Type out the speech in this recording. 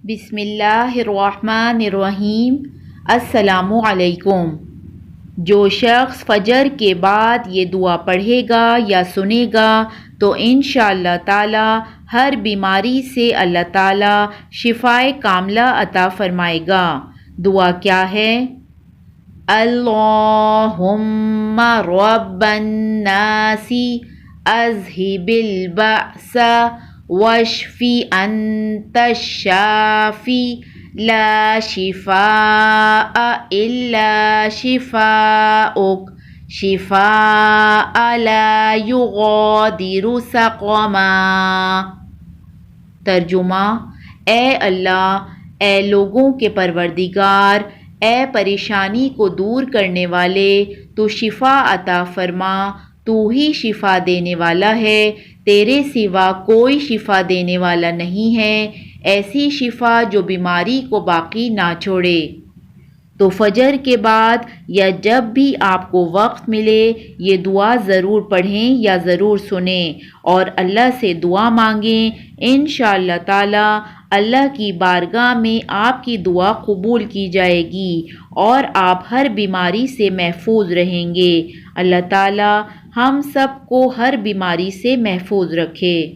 بسم اللہ الرحمن الرحیم۔ السلام علیکم۔ جو شخص فجر کے بعد یہ دعا پڑھے گا یا سنے گا تو انشاءاللہ تعالی ہر بیماری سے اللہ تعالی شفائے کاملہ عطا فرمائے گا۔ دعا کیا ہے؟ اللہم رب الناس اذہب البأس واشفی انت الشافی لا شفاء الا شفاؤک شفاء لا یغادر سقما۔ ترجمہ: اے اللہ، اے لوگوں کے پروردگار، اے پریشانی کو دور کرنے والے، تو شفا عطا فرما، تو ہی شفا دینے والا ہے، تیرے سوا کوئی شفا دینے والا نہیں ہے، ایسی شفا جو بیماری کو باقی نہ چھوڑے۔ تو فجر کے بعد یا جب بھی آپ کو وقت ملے یہ دعا ضرور پڑھیں یا ضرور سنیں اور اللہ سے دعا مانگیں۔ انشاءاللہ تعالی اللہ کی بارگاہ میں آپ کی دعا قبول کی جائے گی اور آپ ہر بیماری سے محفوظ رہیں گے۔ اللہ تعالی ہم سب کو ہر بیماری سے محفوظ رکھے۔